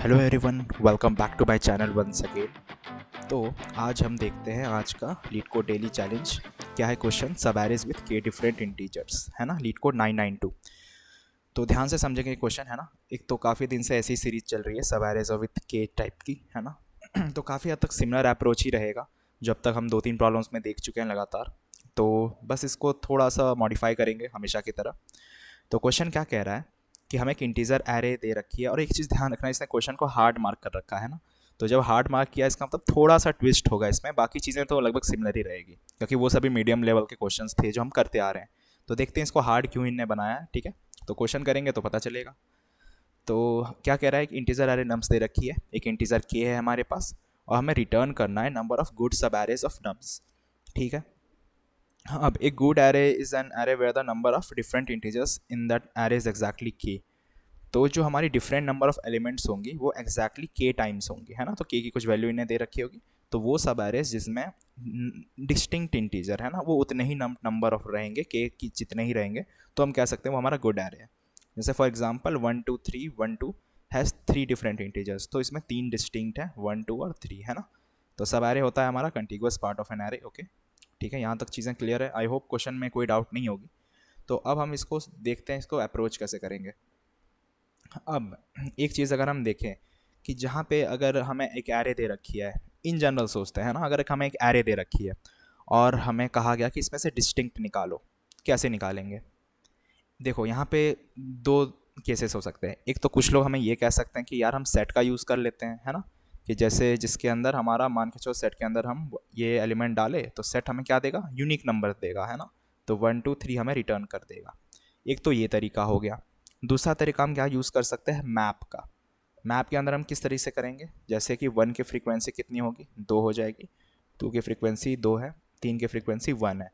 Hello everyone, welcome back to my channel once again. तो आज हम देखते हैं आज का लीड कोड डेली चैलेंज। क्या है क्वेश्चन? सब एरेज विथ के डिफरेंट इंटीजर्स, है ना, लीड कोड 992। तो ध्यान से समझेंगे क्वेश्चन, है ना। एक तो काफ़ी दिन से ऐसी सीरीज चल रही है सब एरेज और विथ के टाइप की, है ना। तो काफ़ी हद तक सिमिलर अप्रोच ही रहेगा जब तक हम 2-3 प्रॉब्लम्स में देख चुके हैं लगातार। तो बस इसको थोड़ा सा मॉडिफाई करेंगे हमेशा की तरह। तो क्वेश्चन क्या कह रहा है कि हमें एक इंटीजर एरे दे रखी है, और एक चीज़ ध्यान रखना, इसने क्वेश्चन को हार्ड मार्क कर रखा है ना। तो जब हार्ड मार्क किया इसका मतलब थोड़ा सा ट्विस्ट होगा इसमें, बाकी चीज़ें तो लगभग सिमिलर ही रहेगी क्योंकि वो सभी मीडियम लेवल के क्वेश्चंस थे जो हम करते आ रहे हैं। तो देखते हैं इसको हार्ड क्यों इनने बनाया है, ठीक है। तो क्वेश्चन करेंगे तो पता चलेगा। तो क्या कह रहा है, एक इंटीजर एरे नम्स दे रखी है, एक इंटीजर के है हमारे पास, और हमें रिटर्न करना है number of good sub arrays of nums, ठीक है। अब एक good array is an array where the number of different integers in that array is exactly K. तो जो हमारी डिफरेंट नंबर ऑफ एलिमेंट्स होंगी वो एग्जैक्टली के टाइम्स होंगी, है ना। तो के की कुछ वैल्यू इन्हें दे रखी होगी, तो वो सब एरेज जिसमें डिस्टिंक्ट इंटीजर है ना, वो उतने ही नंबर ऑफ रहेंगे, के की जितने ही रहेंगे, तो हम कह सकते हैं वो हमारा गुड एरे है। जैसे for example 1 2 3 1 2 has 3 different integers, तो इसमें 3 डिस्टिंक्ट है, 1 2 और 3, है ना। तो सब एरे होता है हमारा contiguous part of an array. Okay, ठीक है, यहाँ तक चीज़ें क्लियर है। आई होप क्वेश्चन में कोई डाउट नहीं होगी। तो अब हम इसको देखते हैं, इसको अप्रोच कैसे करेंगे। अब एक चीज़ अगर हम देखें कि जहाँ पे अगर हमें एक एरे दे रखी है, इन जनरल सोचते हैं ना, अगर हमें एक एरे दे रखी है और हमें कहा गया कि इसमें से डिस्टिंक्ट निकालो, कैसे निकालेंगे? देखो यहाँ पे दो केसेस हो सकते हैं। एक तो कुछ लोग हमें ये कह सकते हैं कि यार हम सेट का यूज़ कर लेते हैं, है ना, कि जैसे जिसके अंदर हमारा मान के चलो सेट के अंदर हम ये एलिमेंट डाले तो सेट हमें क्या देगा, यूनिक नंबर देगा, है ना। तो 1 2 3 हमें रिटर्न कर देगा। एक तो ये तरीका हो गया। दूसरा तरीका हम क्या यूज़ कर सकते हैं, मैप का। मैप के अंदर हम किस तरीके से करेंगे, जैसे कि 1 की फ्रीक्वेंसी कितनी होगी, 2 हो जाएगी। 2 की फ्रीक्वेंसी 2 है, 3 की फ्रीक्वेंसी 1 है।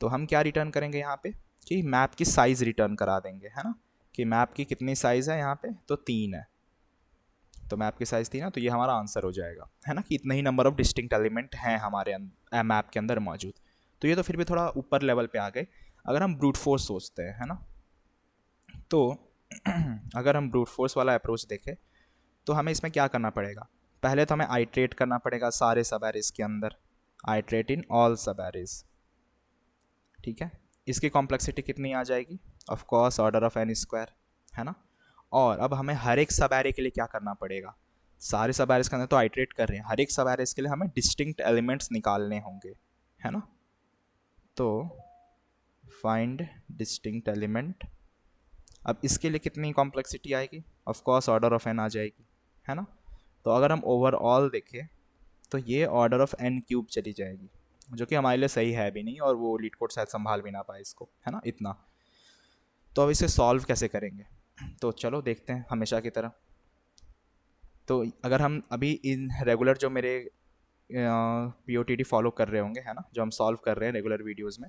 तो हम क्या रिटर्न करेंगे यहाँ पे कि मैप की साइज़ रिटर्न करा देंगे, है ना, कि मैप की कितनी साइज़ है यहाँ पे, तो 3 है। तो मैप की साइज़ 3 है, तो ये हमारा आंसर हो जाएगा, है ना, कि इतने ही नंबर ऑफ डिस्टिंक्ट एलिमेंट हैं हमारे मैप के अंदर मौजूद। तो ये तो फिर भी थोड़ा ऊपर लेवल पे आ गए। अगर हम ब्रूट फोर्स सोचते हैं, है ना, तो अगर हम ब्रूट फोर्स वाला अप्रोच देखें तो हमें इसमें क्या करना पड़ेगा। पहले तो हमें आइट्रेट करना पड़ेगा सारे सब एरेज के अंदर, iterate in all sub arrays, ठीक है। इसकी कॉम्प्लेक्सिटी कितनी आ जाएगी, of course order of N square, है ना। और अब हमें हर एक सब एरे के लिए क्या करना पड़ेगा, सारे सब एरेज के अंदर तो आइट्रेट कर रहे हैं, हर एक सब एरेज के लिए हमें डिस्टिंक्ट एलिमेंट्स निकालने होंगे, है ना। तो फाइंड डिस्टिंक्ट एलिमेंट, अब इसके लिए कितनी कॉम्प्लेक्सिटी आएगी, of course order of n आ जाएगी, है ना। तो अगर हम ओवरऑल देखें तो ये ऑर्डर ऑफ एन क्यूब चली जाएगी, जो कि हमारे लिए सही है भी नहीं, और वो लीड कोड शायद संभाल भी ना पाए इसको, है ना, इतना। तो अब इसे सॉल्व कैसे करेंगे, तो चलो देखते हैं हमेशा की तरह। तो अगर हम अभी इन रेगुलर जो मेरे POTD फॉलो कर रहे होंगे, है ना, जो हम सॉल्व कर रहे हैं रेगुलर वीडियोज़ में,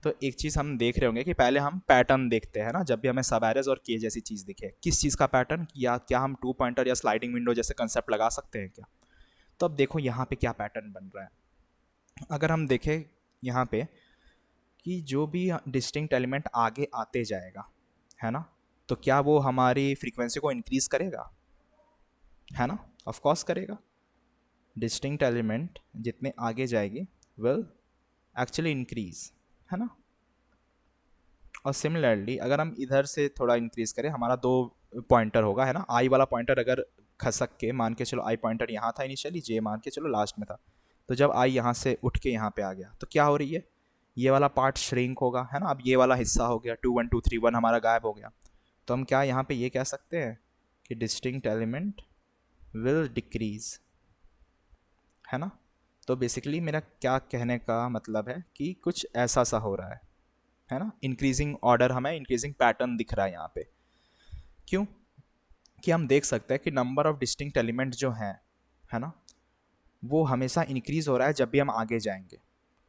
तो एक चीज़ हम देख रहे होंगे कि पहले हम पैटर्न देखते हैं ना, जब भी हमें सब एरेज और के जैसी चीज़ दिखे, किस चीज़ का पैटर्न, या क्या हम 2 पॉइंटर या स्लाइडिंग विंडो जैसे कंसेप्ट लगा सकते हैं क्या। तो अब देखो यहाँ पे क्या पैटर्न बन रहा है। अगर हम देखें यहाँ पे कि जो भी डिस्टिंक्ट एलिमेंट आगे आते जाएगा, है ना, तो क्या वो हमारी फ्रीक्वेंसी को इंक्रीज करेगा, है ना, ऑफ कोर्स करेगा। डिस्टिंक्ट एलिमेंट जितने आगे जाएगी विल एक्चुअली इंक्रीज, है ना। और सिमिलरली अगर हम इधर से थोड़ा इंक्रीज करें, हमारा 2 पॉइंटर होगा, है ना, आई वाला पॉइंटर अगर खसक के, मान के चलो आई पॉइंटर यहाँ था इनिशियली, जे मान के चलो लास्ट में था, तो जब आई यहाँ से उठ के यहाँ पे आ गया तो क्या हो रही है, ये वाला पार्ट श्रिंक होगा, है ना। अब ये वाला हिस्सा हो गया, 2 1 2 3 1 हमारा गायब हो गया। तो हम क्या यहाँ पे ये कह सकते हैं कि डिस्टिंक्ट एलिमेंट विल डिक्रीज, है ना। तो बेसिकली मेरा क्या कहने का मतलब है कि कुछ ऐसा सा हो रहा है ना, इंक्रीजिंग ऑर्डर, हमें इंक्रीजिंग पैटर्न दिख रहा है यहाँ पे। क्यों? कि हम देख सकते हैं कि नंबर ऑफ डिस्टिंक्ट एलिमेंट जो हैं, है ना, वो हमेशा इंक्रीज हो रहा है जब भी हम आगे जाएंगे,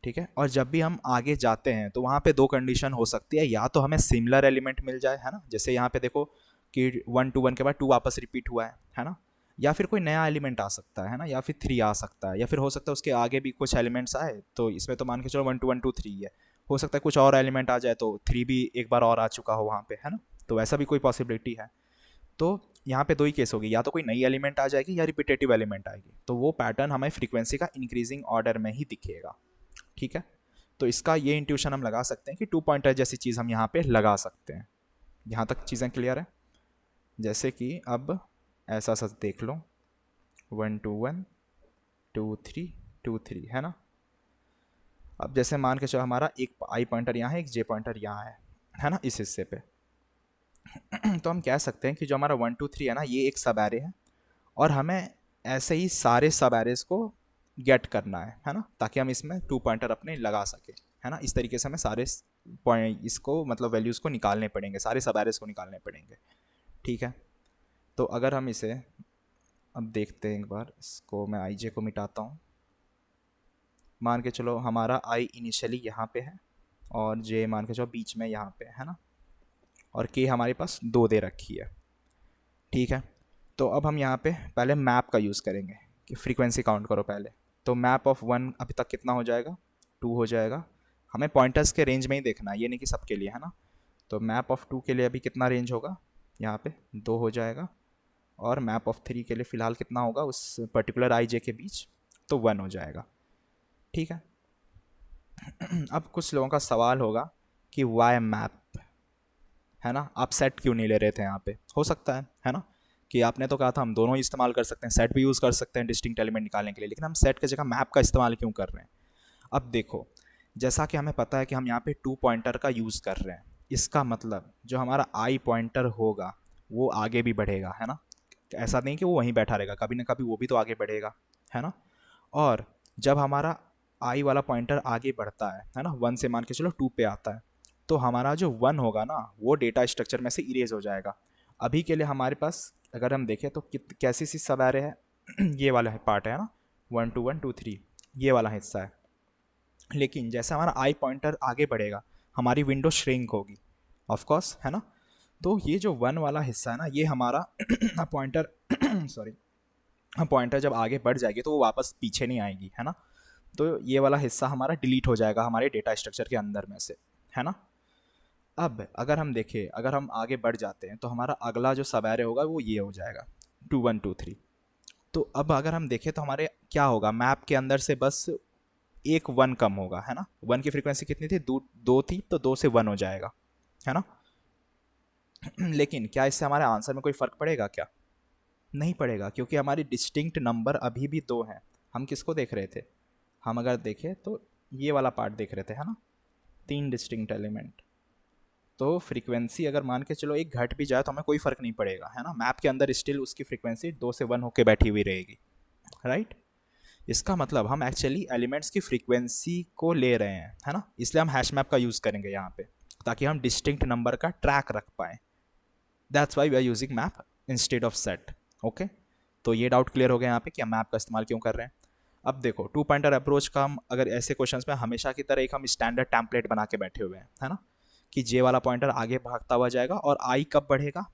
ठीक है। और जब भी हम आगे जाते हैं तो वहाँ पे 2 कंडीशन हो सकती है, या तो हमें सिमिलर एलिमेंट मिल जाए, है ना, जैसे यहाँ पे देखो कि 1 2 1 के बाद 2 वापस रिपीट हुआ है ना, या फिर कोई नया एलिमेंट आ सकता है ना, या फिर 3 आ सकता है, या फिर हो सकता है उसके आगे भी कुछ एलिमेंट्स आए, तो इसमें तो मान के चलो 1 2 1 2 3 है, हो सकता है कुछ और एलिमेंट आ जाए तो 3 भी एक बार और आ चुका हो वहाँ पे, है ना। तो ऐसा भी कोई पॉसिबिलिटी है। तो यहाँ पे दो ही केस होगी, या तो कोई नई एलिमेंट आ जाएगी या रिपीटेटिव एलिमेंट आएगी, तो वो पैटर्न हमें फ्रीक्वेंसी का इंक्रीजिंग ऑर्डर में ही दिखेगा। ठीक है, तो इसका ये इंट्यूशन हम लगा सकते हैं कि 2 पॉइंटर जैसी चीज़ हम यहाँ पे लगा सकते हैं। यहाँ तक चीज़ें क्लियर है? जैसे कि अब ऐसा सच देख लो, 1 2 1 2 3 2 3, है ना। अब जैसे मान के चलो हमारा एक आई पॉइंटर यहाँ है, एक जे पॉइंटर यहाँ है ना, इस हिस्से पे तो हम कह सकते हैं कि जो हमारा 1 2 3 है ना, ये एक सब एरे है, और हमें ऐसे ही सारे सब एरेज को गेट करना है ना, ताकि हम इसमें 2 पॉइंटर अपने लगा सके, है ना। इस तरीके से हमें सारे पॉइंट इसको मतलब वैल्यूज़ को निकालने पड़ेंगे, सारे सब एरेज को निकालने पड़ेंगे। ठीक है, तो अगर हम इसे अब देखते हैं एक बार, इसको मैं आई जे को मिटाता हूँ। मान के चलो हमारा आई इनिशियली यहाँ पे है, और जे मान के चलो बीच में यहाँ पे है ना, और के हमारे पास 2 दे रखी है। ठीक है, तो अब हम यहाँ पे पहले मैप का यूज़ करेंगे कि फ्रीक्वेंसी काउंट करो पहले। तो मैप ऑफ 1 अभी तक कितना हो जाएगा, 2 हो जाएगा। हमें पॉइंटर्स के रेंज में ही देखना है, ये नहीं कि सबके लिए, है ना। तो मैप ऑफ 2 के लिए अभी कितना रेंज होगा, यहाँ पे 2 हो जाएगा, और मैप ऑफ 3 के लिए फ़िलहाल कितना होगा उस पर्टिकुलर आई जे के बीच, तो 1 हो जाएगा। ठीक है अब कुछ लोगों का सवाल होगा कि वाई मैप, है ना, आप सेट क्यों नहीं ले रहे थे यहाँ पे। हो सकता है ना, कि आपने तो कहा था हम दोनों ही इस्तेमाल कर सकते हैं, सेट भी यूज़ कर सकते हैं डिस्टिंक्ट एलिमेंट निकालने के लिए, लेकिन हम सेट की जगह मैप का इस्तेमाल क्यों कर रहे हैं। अब देखो, जैसा कि हमें पता है कि हम यहाँ पे 2 पॉइंटर का यूज़ कर रहे हैं, इसका मतलब जो हमारा आई पॉइंटर होगा वो आगे भी बढ़ेगा, है ना। ऐसा नहीं कि वो वहीं बैठा रहेगा, कभी ना कभी वो भी तो आगे बढ़ेगा, है ना। और जब हमारा आई वाला पॉइंटर आगे बढ़ता है ना, 1 से मान के चलो 2 पे आता है, तो हमारा जो 1 होगा ना, वो डेटा स्ट्रक्चर में से इरेज हो जाएगा। अभी के लिए हमारे पास अगर हम देखें तो कैसी सी सब एरे है ये वाला है पार्ट है ना, 1 2 1 2 3, ये वाला हिस्सा है। लेकिन जैसे हमारा आई पॉइंटर आगे बढ़ेगा, हमारी विंडो श्रिंक होगी, ऑफ कोर्स, है ना। तो ये जो 1 वाला हिस्सा है ना, ये हमारा पॉइंटर सॉरी पॉइंटर जब आगे बढ़ जाएगी तो वो वापस पीछे नहीं आएगी, है ना। तो ये वाला हिस्सा हमारा डिलीट हो जाएगा हमारे डेटा स्ट्रक्चर के अंदर में से, है ना। अब अगर हम देखें, अगर हम आगे बढ़ जाते हैं तो हमारा अगला जो सब एरे होगा वो ये हो जाएगा 2 1 2 3। तो अब अगर हम देखें तो हमारे क्या होगा, मैप के अंदर से बस एक 1 कम होगा, है ना। 1 की फ्रीक्वेंसी कितनी थी, 2 थी, तो 2 से 1 हो जाएगा, है ना। लेकिन क्या इससे हमारे आंसर में कोई फ़र्क पड़ेगा क्या, नहीं पड़ेगा, क्योंकि हमारी डिस्टिंक्ट नंबर अभी भी 2 हैं। हम किसको देख रहे थे, हम अगर देखें तो ये वाला पार्ट देख रहे थे, है ना, 3 डिस्टिंक्ट एलिमेंट। तो फ्रीक्वेंसी अगर मान के चलो एक घट भी जाए तो हमें कोई फ़र्क नहीं पड़ेगा, है ना। मैप के अंदर स्टिल उसकी फ्रीक्वेंसी 2 से 1 होके बैठी हुई रहेगी, राइट। इसका मतलब हम एक्चुअली एलिमेंट्स की फ्रीक्वेंसी को ले रहे हैं, है ना। इसलिए हम हैश मैप का यूज़ करेंगे यहाँ पे, ताकि हम डिस्टिंक्ट नंबर का ट्रैक रख पाएँ। That's why we are using map instead of set. Okay, तो ये डाउट क्लियर हो गया यहाँ पे कि हम मैप का इस्तेमाल क्यों कर रहे हैं। अब देखो, 2 पॉइंटर अप्रोच का हम अगर ऐसे क्वेश्चंस में हमेशा की तरह एक हम स्टैंडर्ड टेम्पलेट बना के बैठे हुए हैं, है ना, कि जे वाला पॉइंटर आगे भागता हुआ जाएगा, और आई कब बढ़ेगा,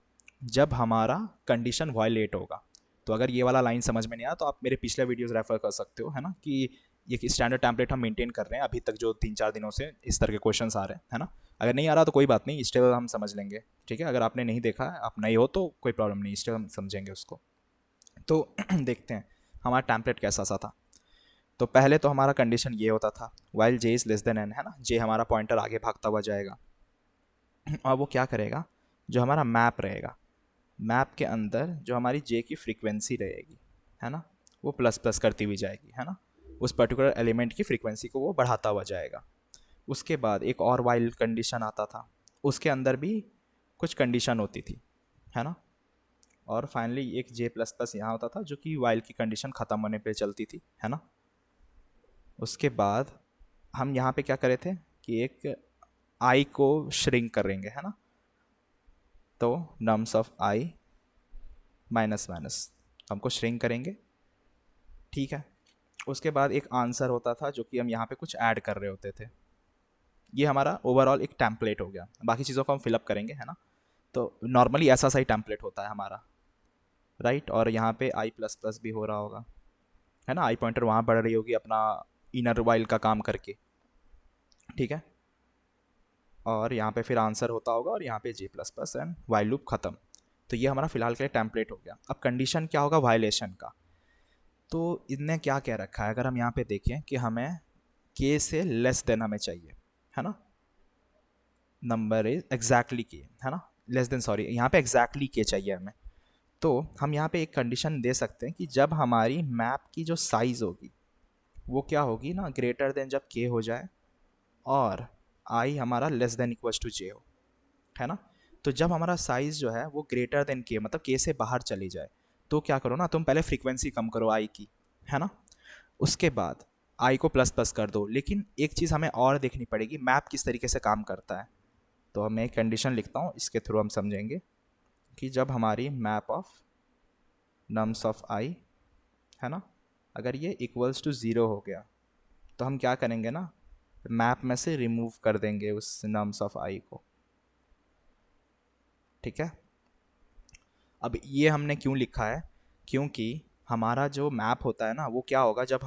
जब हमारा कंडीशन वायलेट होगा। तो अगर ये वाला लाइन समझ में नहीं आया तो आप मेरे पिछले वीडियोस रेफर कर सकते हो, है ना, कि ये स्टैंडर्ड टेम्पलेट हम मेंटेन कर रहे हैं अभी तक, जो 3-4 दिनों से इस तरह के क्वेश्चंस आ रहे हैं, है ना। अगर नहीं आ रहा तो कोई बात नहीं, स्टेप हम समझ लेंगे, ठीक है। अगर आपने नहीं देखा है, आप नए हो तो कोई प्रॉब्लम नहीं, स्टेप हम समझेंगे उसको। तो देखते हैं हमारा टेम्पलेट कैसा सा था। तो पहले तो हमारा कंडीशन ये होता था, while J is less than N, है ना, जे हमारा पॉइंटर आगे भागता हुआ जाएगा, और वो क्या करेगा, जो हमारा मैप रहेगा, मैप के अंदर जो हमारी जे की फ्रीक्वेंसी रहेगी, है ना, वो प्लस प्लस करती हुई जाएगी, है ना। उस पर्टिकुलर एलिमेंट की फ्रीक्वेंसी को वो बढ़ाता हुआ जाएगा। उसके बाद एक और वाइल कंडीशन आता था, उसके अंदर भी कुछ कंडीशन होती थी, है ना। और फाइनली एक जे प्लस प्लस यहाँ होता था, जो कि वाइल की कंडीशन ख़त्म होने पे चलती थी, है ना। उसके बाद हम यहाँ पे क्या करे थे कि एक आई को श्रिंक करेंगे, है ना। तो nums of I minus minus हमको श्रिंक करेंगे, ठीक है। उसके बाद एक आंसर होता था जो कि हम यहाँ पे कुछ ऐड कर रहे होते थे। ये हमारा ओवरऑल एक टेम्पलेट हो गया, बाकी चीज़ों को हम फिलअप करेंगे, है ना। तो नॉर्मली ऐसा सा ही टेम्पलेट होता है हमारा, राइट। और यहाँ पे आई प्लस प्लस भी हो रहा होगा, है ना, आई पॉइंटर वहाँ बढ़ रही होगी अपना इनर वाइल का काम करके, ठीक है। और यहाँ पे फिर आंसर होता होगा, और यहाँ पे j plus plus and while loop ख़त्म। तो ये हमारा फिलहाल के लिए टेम्पलेट हो गया। अब कंडीशन क्या होगा वायलेशन का, तो इनने क्या कह रखा है, अगर हम यहाँ पे देखें कि हमें के से लेस देन हमें चाहिए, है ना, नंबर इज एग्जैक्टली के, है ना, लेस देन, सॉरी यहाँ पे एग्जैक्टली के चाहिए हमें। तो हम यहाँ पे एक कंडीशन दे सकते हैं कि जब हमारी मैप की जो साइज़ होगी वो क्या होगी ना, ग्रेटर देन जब के हो जाए और आई हमारा लेस देन इक्वल्स टू जे हो, है ना। तो जब हमारा साइज़ जो है वो ग्रेटर देन के, मतलब के से बाहर चली जाए, तो क्या करो ना, तुम पहले फ्रीक्वेंसी कम करो आई की, है ना, उसके बाद आई को प्लस प्लस कर दो। लेकिन एक चीज़ हमें और देखनी पड़ेगी, मैप किस तरीके से काम करता है। तो मैं एक कंडीशन लिखता हूँ, इसके थ्रू हम समझेंगे कि जब हमारी मैप ऑफ नम्स ऑफ आई, है ना, अगर ये इक्वल्स टू ज़ीरो हो गया तो हम क्या करेंगे ना, मैप में से रिमूव कर देंगे उस नम्स ऑफ आई को, ठीक है। अब ये हमने क्यों लिखा है, क्योंकि हमारा जो मैप होता है ना वो क्या होगा, जब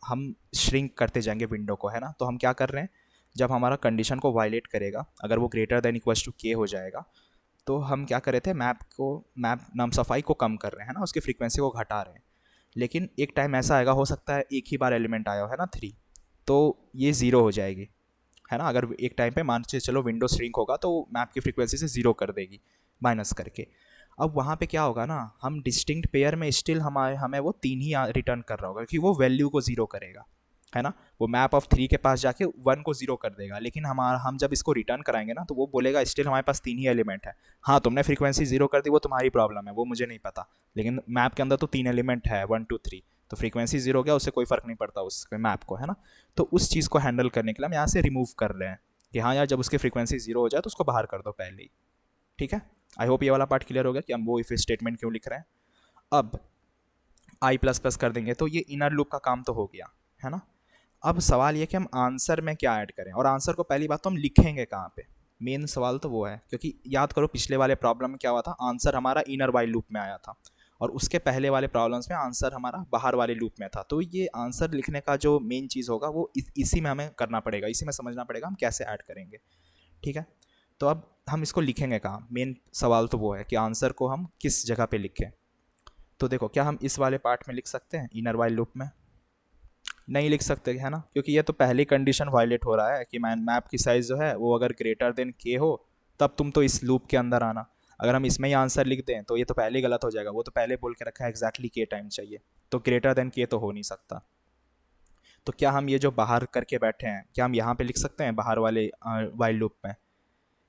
हम श्रिंक करते जाएंगे विंडो को, है ना, तो हम क्या कर रहे हैं, जब हमारा कंडीशन को वायलेट करेगा, अगर वो ग्रेटर देन इक्वल्स टू के हो जाएगा, तो हम क्या कर रहे थे, मैप नम्स ऑफ आई को कम कर रहे हैं ना, उसकी फ्रीक्वेंसी को घटा रहे हैं। लेकिन एक टाइम ऐसा आएगा, हो सकता है एक ही बार एलिमेंट आया हो, है ना, 3, तो ये ज़ीरो हो जाएगी, है ना। अगर एक टाइम पे मान के चलो विंडो श्रिंक होगा तो मैप की फ्रीक्वेंसी से ज़ीरो कर देगी माइनस करके। अब वहाँ पे क्या होगा ना, हम डिस्टिंक्ट पेयर में स्टिल हमें वो 3 ही रिटर्न कर रहा होगा, क्योंकि वो वैल्यू को ज़ीरो करेगा, है ना। वो मैप ऑफ 3 के पास जाके 1 को ज़ीरो कर देगा, लेकिन हम जब इसको रिटर्न कराएंगे ना तो वो बोलेगा स्टिल हमारे पास 3 ही एलिमेंट है। हाँ, तुमने फ्रीक्वेंसी ज़ीरो कर दी, वो तुम्हारी प्रॉब्लम है, वो मुझे नहीं पता, लेकिन मैप के अंदर तो 3 एलिमेंट है, 1 2 3, तो फ्रीक्वेंसी ज़ीरो हो गया, उससे कोई फ़र्क नहीं पड़ता उस मैप को, है ना। तो उस चीज़ को हैंडल करने के लिए हम यहाँ से रिमूव कर रहे हैं कि हाँ यार, जब उसकी फ्रीक्वेंसी ज़ीरो हो जाए तो उसको बाहर कर दो पहले ही, ठीक है। आई होप ये वाला पार्ट क्लियर हो गया कि हम वो इफ स्टेटमेंट क्यों लिख रहे हैं। अब आई प्लस प्लस कर देंगे तो ये इनर लूप का काम तो हो गया, है ना। अब सवाल ये कि हम आंसर में क्या ऐड करें, और आंसर को पहली बात तो हम लिखेंगे कहाँ पे, मेन सवाल तो वो है। क्योंकि याद करो पिछले वाले प्रॉब्लम में क्या हुआ था, आंसर हमारा इनर वाइल लूप में आया था, और उसके पहले वाले प्रॉब्लम्स में आंसर हमारा बाहर वाले लूप में था। तो ये आंसर लिखने का जो मेन चीज़ होगा वो इसी में हमें करना पड़ेगा, इसी में समझना पड़ेगा हम कैसे ऐड करेंगे, ठीक है। तो अब हम इसको लिखेंगे कहाँ, मेन सवाल तो वो है कि आंसर को हम किस जगह पे लिखें। तो देखो, क्या हम इस वाले पार्ट में लिख सकते हैं इनर वाइल लूप में, नहीं लिख सकते, है ना, क्योंकि ये तो पहली कंडीशन वायलेट हो रहा है कि मैप की साइज़ जो है वो अगर ग्रेटर देन के हो तब तुम तो इस लूप के अंदर आना। अगर हम इसमें ही आंसर लिख दें तो ये तो पहले गलत हो जाएगा, वो तो पहले बोल के रखा है एग्जैक्टली के टाइम चाहिए, तो ग्रेटर देन के तो हो नहीं सकता। तो क्या हम ये जो बाहर करके बैठे हैं, क्या हम यहाँ पे लिख सकते हैं बाहर वाले वाइल लूप में,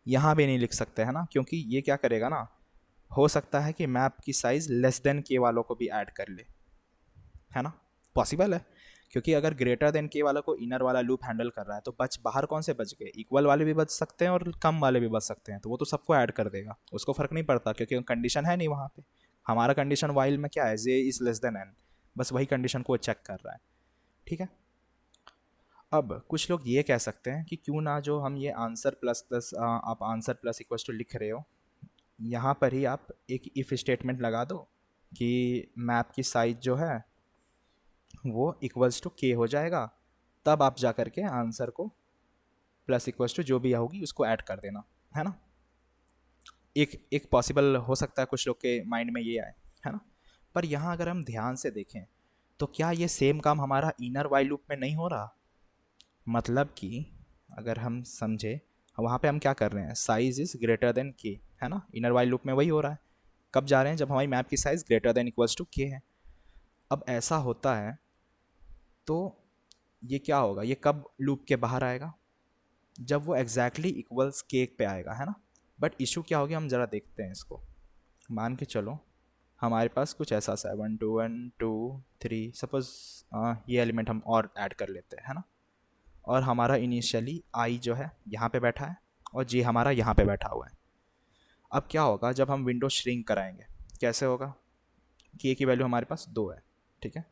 यहाँ भी नहीं लिख सकते, है ना, क्योंकि ये क्या करेगा ना, हो सकता है कि मैप की साइज़ लेस देन के वालों को भी ऐड कर ले, है ना, पॉसिबल है। क्योंकि अगर ग्रेटर देन के वाला को इनर वाला लूप हैंडल कर रहा है तो बाहर कौन से बच गए, इक्वल वाले भी बच सकते हैं और कम वाले भी बच सकते हैं, तो वो तो सबको ऐड कर देगा, उसको फ़र्क नहीं पड़ता, क्योंकि कंडीशन है नहीं वहाँ पे। हमारा कंडीशन वाइल में क्या है, जे इज़ लेस देन एन, बस वही कंडीशन को चेक कर रहा है, ठीक है। अब कुछ लोग ये कह सकते हैं कि क्यों ना जो हम ये आंसर प्लस प्लस आप आंसर प्लस इक्वल्स टू लिख रहे हो, यहाँ पर ही आप एक इफ़ स्टेटमेंट लगा दो कि मैप की साइज जो है वो इक्वल्स टू के हो जाएगा, तब आप जा कर के आंसर को प्लस इक्वल्स टू जो भी होगी उसको ऐड कर देना, है ना। एक एक पॉसिबल हो सकता है कुछ लोग के माइंड में ये आए, है ना। पर यहाँ अगर हम ध्यान से देखें तो क्या ये सेम काम हमारा इनर वाइल लूप में नहीं हो रहा, मतलब कि अगर हम समझे, वहाँ पे हम क्या कर रहे हैं, साइज इज़ ग्रेटर देन के, है ना, इनर वाइल लूप में वही हो रहा है। कब जा रहे हैं, जब हमारी मैप की size greater than equals to K है। अब ऐसा होता है तो ये क्या होगा, ये कब लूप के बाहर आएगा, जब वो एग्जैक्टली इक्वल्स केक पे आएगा, है ना। बट इशू क्या होगी, हम ज़रा देखते हैं इसको। मान के चलो हमारे पास कुछ ऐसा सा है 1 2 1 2 3, सपोज ये एलिमेंट हम और ऐड कर लेते हैं, है ना। और हमारा इनिशियली आई जो है यहाँ पे बैठा है और जी हमारा यहाँ पे बैठा हुआ है। अब क्या होगा जब हम विंडो श्रिंक कराएंगे, कैसे होगा, के की वैल्यू हमारे पास 2 है, ठीक है।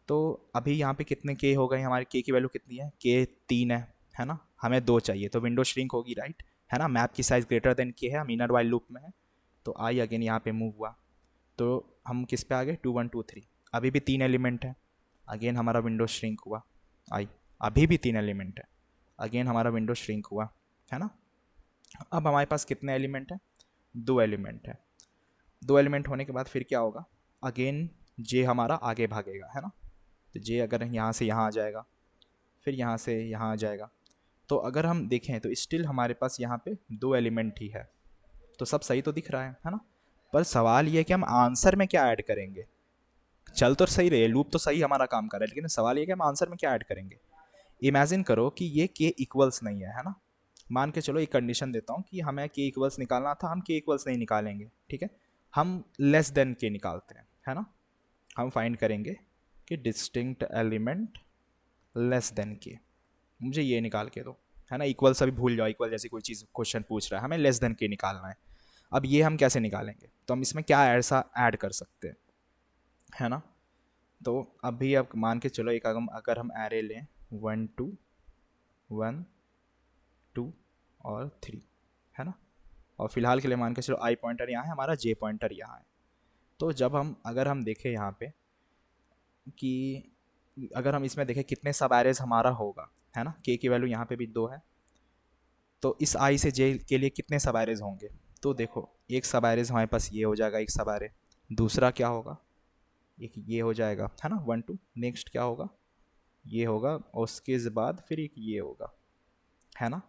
तो अभी यहाँ पे कितने के हो गए, हमारे के की वैल्यू कितनी है, के 3 है ना, हमें 2 चाहिए, तो विंडो श्रिंक होगी, राइट, है ना। मैप की साइज़ ग्रेटर देन के है, हम इनर वाइल लूप में है, तो आई अगेन यहाँ पे मूव हुआ, तो हम किस पे आ गए, 2 1 2 3, अभी भी 3 एलिमेंट है, अगेन हमारा विंडो श्रिंक हुआ, आई अभी भी 3 एलिमेंट है, अगेन हमारा विंडो श्रिंक हुआ, है ना। अब हमारे पास कितने एलिमेंट हैं, 2 एलिमेंट है, दो एलिमेंट होने के बाद फिर क्या होगा, अगेन जे हमारा आगे भागेगा, है ना। तो जे अगर यहाँ से यहाँ आ जाएगा, फिर यहाँ से यहाँ आ जाएगा, तो अगर हम देखें तो स्टिल हमारे पास यहाँ पे दो एलिमेंट ही है, तो सब सही तो दिख रहा है ना। पर सवाल ये है कि हम आंसर में क्या ऐड करेंगे। चल तो सही रहे, लूप तो सही हमारा काम कर रहा है, लेकिन सवाल ये कि हम आंसर में क्या ऐड करेंगे। इमेजिन करो कि ये के इक्वल्स नहीं है ना। मान के चलो एक कंडीशन देता हूँ कि हमें के इक्वल्स निकालना था, हम के इक्वल्स नहीं निकालेंगे, ठीक है। हम लेस देन के निकालते हैं, है ना। हम फाइंड करेंगे कि डिस्टिंक्ट एलिमेंट लेस देन के, मुझे ये निकाल के दो, है ना। इक्वल सभी भूल जाओ, इक्वल जैसी कोई चीज़ क्वेश्चन पूछ रहा है, हमें लेस देन के निकालना है। अब ये हम कैसे निकालेंगे, तो हम इसमें क्या ऐसा ऐड कर सकते हैं, है ना। तो अभी अब मान के चलो एक अगर हम एरे लें 1 2 1 2 और 3, है ना। और फिलहाल के लिए मान के चलो आई पॉइंटर यहाँ है, हमारा जे पॉइंटर यहाँ है। तो जब हम अगर हम देखें यहाँ पे कि अगर हम इसमें देखें कितने सब एरेज हमारा होगा, है ना। के की वैल्यू यहाँ पे भी 2 है, तो इस आई से जे के लिए कितने सब एरेज होंगे। तो देखो एक सब एरेज हमारे पास ये हो जाएगा, एक सब एरे, दूसरा क्या होगा, एक ये हो जाएगा, है ना 1 2, नेक्स्ट क्या होगा, ये होगा, और उसके बाद फिर एक ये होगा, है ना।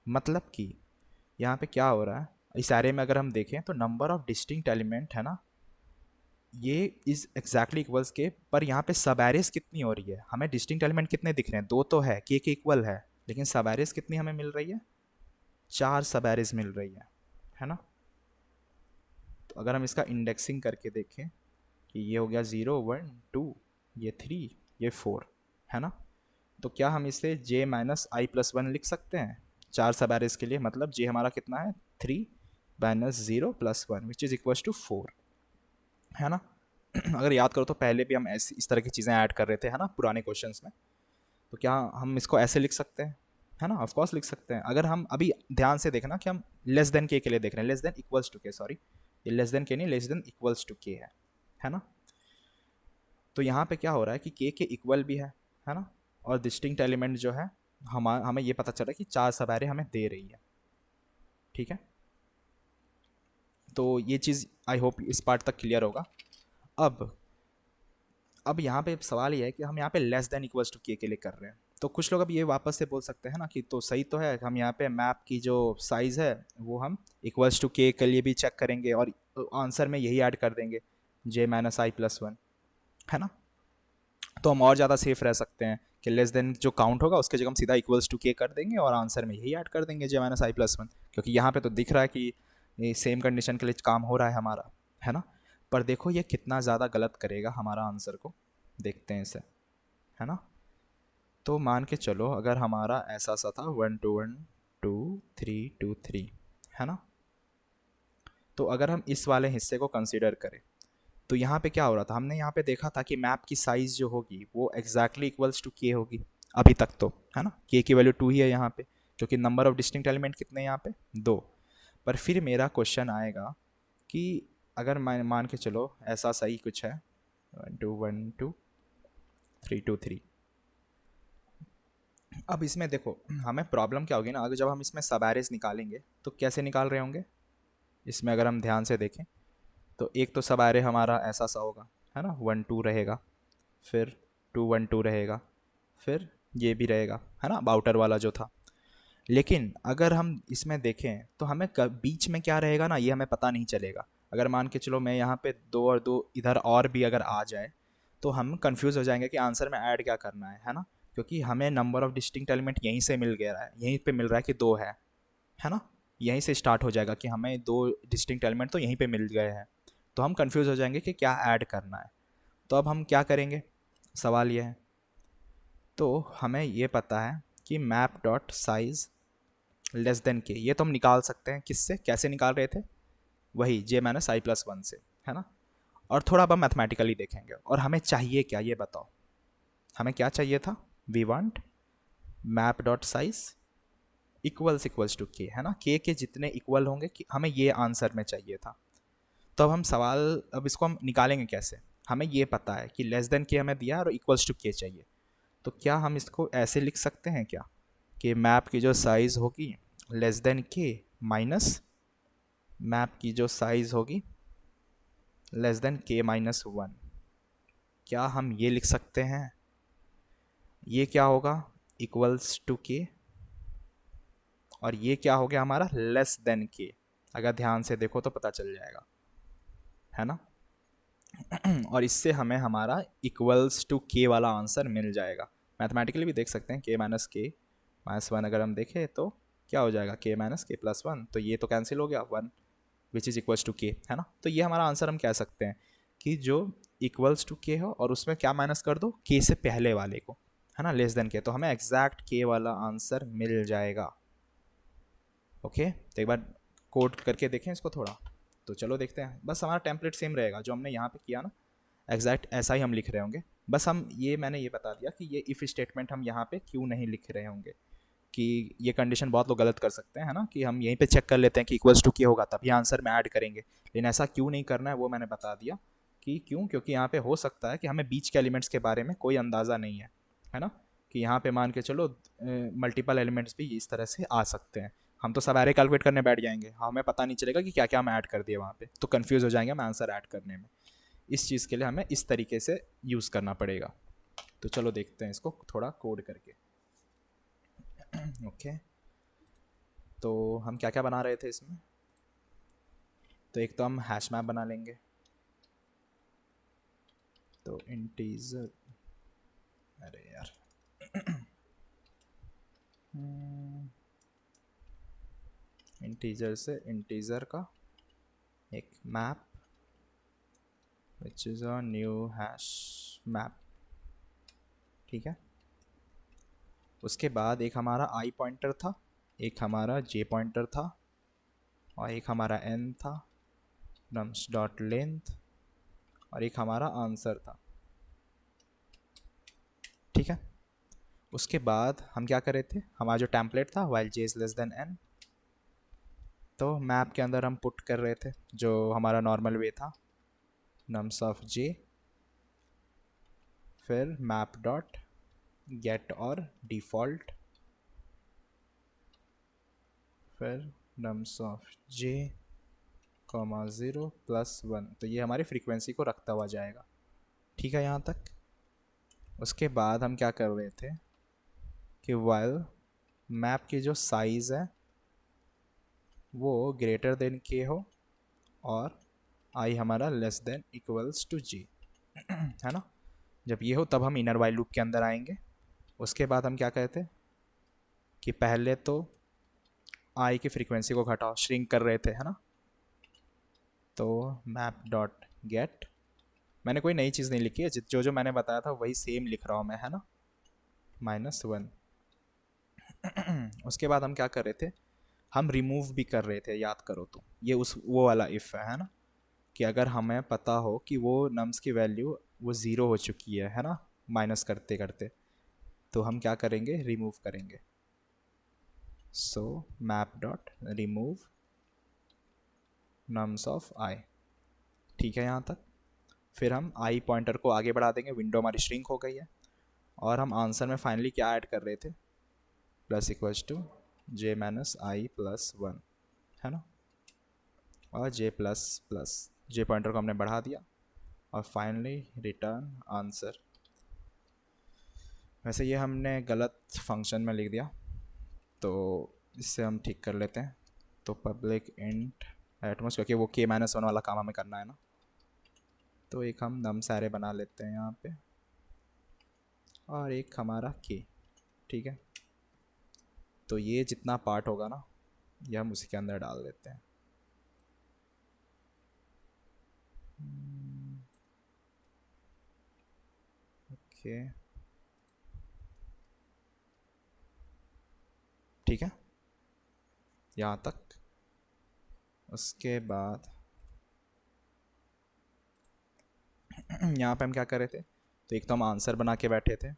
मतलब कि यहाँ पे क्या हो रहा है, इस एरे में अगर हम देखें तो नंबर ऑफ डिस्टिंक्ट एलिमेंट, है ना, ये इज एग्जैक्टली इक्वल्स के, पर यहाँ पे सब एरेज कितनी हो रही है, हमें डिस्टिंक्ट एलिमेंट कितने दिख रहे हैं, दो तो है, के इक्वल है, लेकिन सब एरेज कितनी हमें मिल रही है, 4 सब एरेज मिल रही है ना। तो अगर हम इसका इंडेक्सिंग करके देखें कि ये हो गया 0 1 2, ये 3, ये 4, है ना। तो क्या हम इसे j माइनस आई प्लस 1 लिख सकते हैं 4 सब एरेज के लिए, मतलब j हमारा कितना है 3 minus 0 plus 1 which is equals to 4, है ना। अगर याद करो तो पहले भी हम ऐसी इस तरह की चीज़ें ऐड कर रहे थे, है ना, पुराने क्वेश्चंस में। तो क्या हम इसको ऐसे लिख सकते हैं, है ना, ऑफ कोर्स लिख सकते हैं। अगर हम अभी ध्यान से देखना कि हम लेस देन के लिए देख रहे हैं, लेस देन इक्वल्स टू के, सॉरी ये लेस देन के नहीं, less than equals to K है ना। तो यहाँ पे क्या हो रहा है कि के इक्वल भी है ना, और डिस्टिंक्ट एलिमेंट जो है हमें ये पता चला कि 4 सब एरे हमें दे रही है, ठीक है। तो ये चीज़ आई होप इस पार्ट तक क्लियर होगा। अब यहाँ पे सवाल ये है कि हम यहाँ पे लेस देन इक्वल्स टू के लिए कर रहे हैं, तो कुछ लोग अब ये वापस से बोल सकते हैं ना कि तो सही तो है, हम यहाँ पे मैप की जो साइज़ है वो हम इक्वल्स टू के लिए भी चेक करेंगे और आंसर में यही ऐड कर देंगे j माइनस आई प्लस 1, है ना। तो हम और ज़्यादा सेफ रह सकते हैं कि लेस देन जो काउंट होगा उसके जगह हम सीधा इक्वल्स टू के कर देंगे और आंसर में यही ऐड कर देंगे j माइनस आई प्लस 1, क्योंकि यहाँ पे तो दिख रहा है कि ये सेम कंडीशन के लिए काम हो रहा है हमारा, है ना। पर देखो ये कितना ज़्यादा गलत करेगा हमारा आंसर को, देखते हैं इसे, है ना। तो मान के चलो अगर हमारा ऐसा सा था 1 2 1 2 3 2 3, है ना। तो अगर हम इस वाले हिस्से को कंसिडर करें तो यहाँ पे क्या हो रहा था, हमने यहाँ पे देखा था कि मैप की साइज़ जो होगी वो एग्जैक्टली इक्वल्स टू के होगी अभी तक, तो है ना, के की वैल्यू 2 ही है यहाँ पे, क्योंकि नंबर ऑफ डिस्टिंक्ट एलिमेंट कितने हैं यहाँ पे 2। पर फिर मेरा क्वेश्चन आएगा कि अगर मान के चलो ऐसा सही कुछ है 1 2 1 2 3 2 3, अब इसमें देखो हमें प्रॉब्लम क्या होगी ना, अगर जब हम इसमें सब एरेज निकालेंगे तो कैसे निकाल रहे होंगे, इसमें अगर हम ध्यान से देखें तो एक तो सब एरे हमारा ऐसा सा होगा, है ना, 1 2 रहेगा, फिर 2 1 2 रहेगा, फिर ये भी रहेगा, है ना, बाउटर वाला जो था। लेकिन अगर हम इसमें देखें तो हमें बीच में क्या रहेगा ना ये हमें पता नहीं चलेगा। अगर मान के चलो मैं यहाँ पे 2 और 2 इधर और भी अगर आ जाए तो हम कंफ्यूज हो जाएंगे कि आंसर में ऐड क्या करना है ना, क्योंकि हमें नंबर ऑफ डिस्टिंक्ट एलिमेंट यहीं से मिल गया है, यहीं पे मिल रहा है कि 2 है ना। यहीं से स्टार्ट हो जाएगा कि हमें 2 डिस्टिंक्ट एलिमेंट तो यहीं पे मिल गए हैं, तो हम कंफ्यूज हो जाएंगे कि क्या ऐड करना है। तो अब हम क्या करेंगे, सवाल ये है। तो हमें ये पता है कि map dot size less than के, ये तो हम निकाल सकते हैं, किससे, कैसे निकाल रहे थे, वही j माइनस आई प्लस 1 से, है ना। और थोड़ा अब हम मैथमेटिकली देखेंगे, और हमें चाहिए क्या ये बताओ, हमें क्या चाहिए था, we want map dot size equals to K, है ना, के जितने इक्वल होंगे कि हमें ये आंसर में चाहिए था। तो अब हम सवाल, अब इसको हम निकालेंगे कैसे, हमें ये पता है कि लेस देन के हमें दिया और इक्वल्स टू के चाहिए, तो क्या हम इसको ऐसे लिख सकते हैं क्या कि मैप की जो साइज़ होगी लेस देन के माइनस मैप की जो साइज़ होगी लेस देन के माइनस वन, क्या हम ये लिख सकते हैं? ये क्या होगा? इक्वल्स टू के, और ये क्या हो गया हमारा? लेस देन के। अगर ध्यान से देखो तो पता चल जाएगा, है ना। और इससे हमें हमारा इक्वल्स टू के वाला आंसर मिल जाएगा। मैथमेटिकली भी देख सकते हैं, के माइनस वन अगर हम देखें तो क्या हो जाएगा? के माइनस के प्लस वन, तो ये तो कैंसिल हो गया, one which is equals to K, है ना। तो ये हमारा आंसर हम कह सकते हैं कि जो इक्वल्स टू के हो और उसमें क्या माइनस कर दो? के से पहले वाले को, है ना, लेस देन के, तो हमें एग्जैक्ट के वाला आंसर मिल जाएगा। ओके, तो एक बार कोड करके देखें इसको थोड़ा। तो चलो देखते हैं, बस हमारा टेम्पलेट सेम रहेगा जो हमने यहाँ पे किया ना, एग्जैक्ट ऐसा ही हम लिख रहे होंगे। बस हम मैंने ये बता दिया कि ये इफ़ स्टेटमेंट हम यहाँ पे क्यों नहीं लिख रहे होंगे, कि ये कंडीशन बहुत लोग गलत कर सकते हैं, है ना, कि हम यहीं पे चेक कर लेते हैं कि इक्वल्स टू के होगा तभी आंसर में ऐड करेंगे, लेकिन ऐसा क्यों नहीं करना है वो मैंने बता दिया कि क्यों, क्योंकि यहाँ पे हो सकता है कि हमें बीच के एलिमेंट्स के बारे में कोई अंदाज़ा नहीं है ना, कि यहाँ पे मान के चलो मल्टीपल एलिमेंट्स भी इस तरह से आ सकते हैं। हम तो सब एरे कैलकुलेट करने बैठ जाएंगे, हमें पता नहीं चलेगा कि क्या क्या हम ऐड कर दिए वहाँ पे, तो कन्फ्यूज़ हो जाएंगे हम आंसर ऐड करने में। इस चीज़ के लिए हमें इस तरीके से यूज़ करना पड़ेगा। तो चलो देखते हैं इसको थोड़ा कोड करके। ओके, तो हम क्या क्या बना रहे थे इसमें? तो एक तो हम हैश मैप बना लेंगे। तो इंटीजर, अरे यार इंटीजर से इंटीजर का एक map which is a new hash map, ठीक है। उसके बाद एक हमारा आई पॉइंटर था, एक हमारा जे पॉइंटर था, और एक हमारा एन था, नम्स डॉट लेंथ, और एक हमारा आंसर था, ठीक है। उसके बाद हम क्या कर रहे थे? हमारा जो टेम्पलेट था while J is less than N, तो मैप के अंदर हम पुट कर रहे थे जो हमारा नॉर्मल वे था, नम्स ऑफ जे, फिर मैप डॉट गेट और डिफ़ॉल्ट, फिर nums of J comma zero plus one, तो ये हमारी फ्रीक्वेंसी को रखता हुआ जाएगा, ठीक है यहाँ तक। उसके बाद हम क्या कर रहे थे कि वाइल मैप की जो साइज़ है वो ग्रेटर देन के हो और आई हमारा लेस देन इक्वल्स टू जी, है ना। जब ये हो तब हम इनर वाइल लूप के अंदर आएंगे। उसके बाद हम क्या कहते हैं कि पहले तो आई की फ्रीक्वेंसी को घटाओ, श्रिंक कर रहे थे, है ना। तो मैप डॉट गेट, मैंने कोई नई चीज़ नहीं लिखी है, जो जो मैंने बताया था वही सेम लिख रहा हूँ मैं, है ना, माइनस वन। उसके बाद हम क्या कर रहे थे? हम रिमूव भी कर रहे थे, याद करो तो, ये उस वो वाला इफ़ है ना, कि अगर हमें पता हो कि वो नम्स की वैल्यू वो ज़ीरो हो चुकी है ना, माइनस करते करते, तो हम क्या करेंगे? रिमूव करेंगे। So map dot remove nums of i, ठीक है यहाँ तक। फिर हम आई पॉइंटर को आगे बढ़ा देंगे, विंडो हमारी श्रिंक हो गई है, और हम आंसर में फाइनली क्या ऐड कर रहे थे? Plus equals to J minus I plus one, है ना, और J plus plus, J pointer को हमने बढ़ा दिया, और फाइनली रिटर्न आंसर। वैसे ये हमने गलत फंक्शन में लिख दिया, तो इससे हम ठीक कर लेते हैं। तो पब्लिक इंट एटमोस, क्योंकि वो के माइनस वन वाला काम हमें करना है ना, तो एक हम नम सारे बना लेते हैं यहाँ पे, और एक हमारा के, ठीक है। तो ये जितना पार्ट होगा ना, ये हम उसी के अंदर डाल देते हैं। ओके, ठीक है यहाँ तक। उसके बाद यहाँ पे हम क्या कर रहे थे? तो एक तो हम आंसर बना के बैठे थे,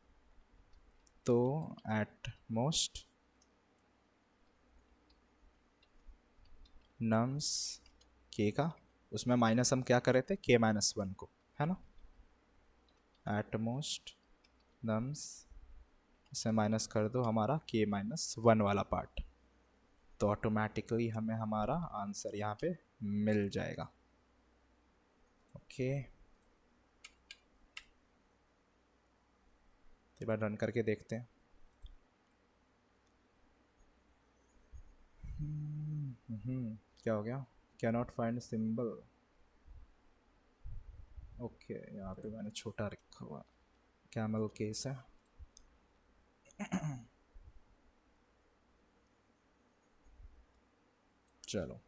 तो एट मोस्ट नम्स के का, उसमें माइनस हम क्या कर रहे थे? के माइनस वन को, है ना, एट मोस्ट नम्स, इसे माइनस कर दो हमारा के माइनस वन वाला पार्ट, तो ऑटोमेटिकली हमें हमारा आंसर यहाँ पे मिल जाएगा। ओके, एक बार रन करके देखते हैं। क्या हो गया? Can not find symbol. Okay, यहाँ पे मैंने छोटा रखा हुआ, कैमल केस है। चलो,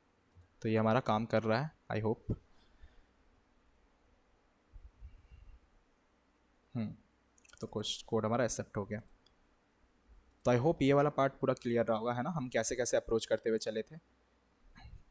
तो ये हमारा काम कर रहा है, आई होप। तो कुछ कोड हमारा एक्सेप्ट हो गया। तो आई होप ये वाला पार्ट पूरा क्लियर रहा होगा, है ना, हम कैसे कैसे अप्रोच करते हुए चले थे।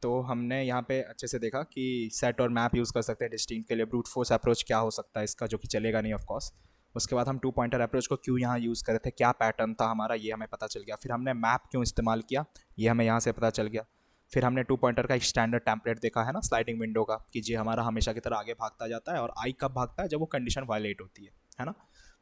तो हमने यहाँ पे अच्छे से देखा कि सेट और मैप यूज़ कर सकते हैं डिस्टिंक्ट के लिए। ब्रूट फोर्स अप्रोच क्या हो सकता है इसका, जो कि चलेगा नहीं ऑफ कोर्स। उसके बाद हम 2 पॉइंटर अप्रोच को क्यों यहाँ यूज़ करे थे, क्या पैटर्न था हमारा, ये हमें पता चल गया। फिर हमने मैप क्यों इस्तेमाल किया, ये हमें यहाँ से पता चल गया। फिर हमने 2 पॉइंटर का एक स्टैंडर्ड टेम्पलेट देखा, है ना, स्लाइडिंग विंडो का, कि ये हमारा हमेशा की तरह आगे भागता जाता है, और आई कब भागता है, जब वो कंडीशन वायलेट होती है ना।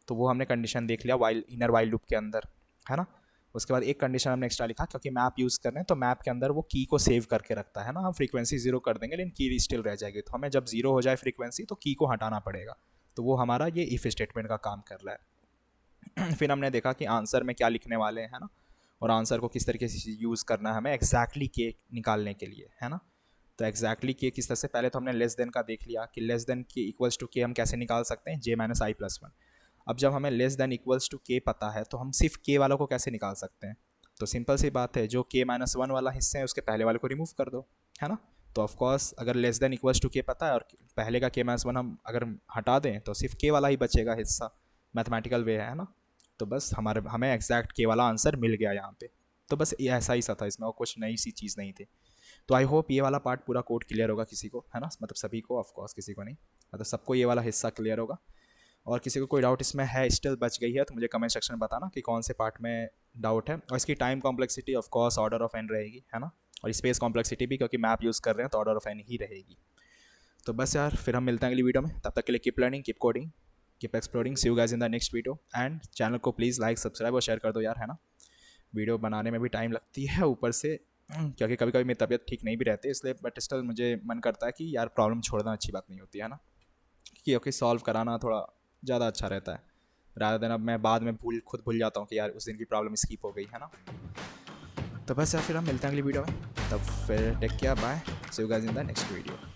तो वो हमने कंडीशन देख लिया वाइल इनर वाइल लूप के अंदर, है ना। उसके बाद एक कंडीशन हमने एक्स्ट्रा लिखा, क्योंकि मैप यूज़ कर रहे हैं तो मैप के अंदर वो की को सेव करके रखता है ना। हम फ्रीक्वेंसी 0 कर देंगे लेकिन की स्टिल रह जाएगी, तो हमें जब 0 हो जाए फ्रीक्वेंसी तो की को हटाना पड़ेगा। तो वो हमारा ये इफ़ स्टेटमेंट का काम कर रहा है। फिर हमने देखा कि आंसर में क्या लिखने वाले हैं, है ना, और आंसर को किस तरीके से यूज़ करना है हमें एग्जैक्टली के निकालने के लिए, है ना। तो एग्जैक्टली के किस तरह से, पहले तो हमने लेस देन का देख लिया कि लेस देन के इक्वल्स टू के हम कैसे निकाल सकते हैं, जे माइनस आई प्लस वन। अब जब हमें लेस देन इक्वल्स टू के पता है तो हम सिर्फ के वालों को कैसे निकाल सकते हैं। तो सिंपल सी बात है, जो के माइनस वन वाला हिस्सा है उसके पहले वाले को रिमूव कर दो, है ना। तो ऑफकोर्स अगर लेस देन इक्वल्स टू के पता है और पहले का के माइनस वन हम अगर हटा दें तो सिर्फ के वाला ही बचेगा हिस्सा, मैथमेटिकल वे है ना। तो बस हमें एग्जैक्ट के वाला आंसर मिल गया यहाँ पे। तो बस ये ऐसा ही सा था, इसमें और कुछ नई सी चीज़ नहीं थी। तो आई होप ये वाला पार्ट पूरा कोड क्लियर होगा किसी को, है ना, मतलब सभी को, ऑफकोर्स किसी को नहीं, मतलब सबको ये वाला हिस्सा क्लियर होगा। और किसी को कोई डाउट इसमें है, स्टिल बच गई है, तो मुझे कमेंट सेक्शन में बताना कि कौन से पार्ट में डाउट है। और इसकी time complexity of course order of N रहेगी, है ना, और स्पेस कॉम्प्लेक्सिटी भी, क्योंकि मैप यूज़ कर रहे हैं तो ऑर्डर ऑफ एन ही रहेगी। तो बस यार, फिर हम मिलते हैं अगली वीडियो में, तब तक के लिए keep learning, keep coding, keep exploring. See you guys in the next video, and channel को प्लीज़ लाइक सब्सक्राइब और शेयर कर दो यार, है ना। वीडियो बनाने में भी टाइम लगती है ऊपर से, क्योंकि कभी कभी मेरी तबीयत ठीक नहीं भी रहती है, इसलिए बट स्टिल मुझे मन करता है कि यार प्रॉब्लम छोड़ना अच्छी बात नहीं होती है ना, क्योंकि सॉल्व कराना थोड़ा ज़्यादा अच्छा रहता है, रादर देन अब मैं बाद में खुद भूल जाता हूँ कि यार उस दिन की प्रॉब्लम स्किप हो गई, है ना। तो बस यार, फिर हम मिलते हैं अगली वीडियो में, तब फिर take care, bye, see you guys in the next video.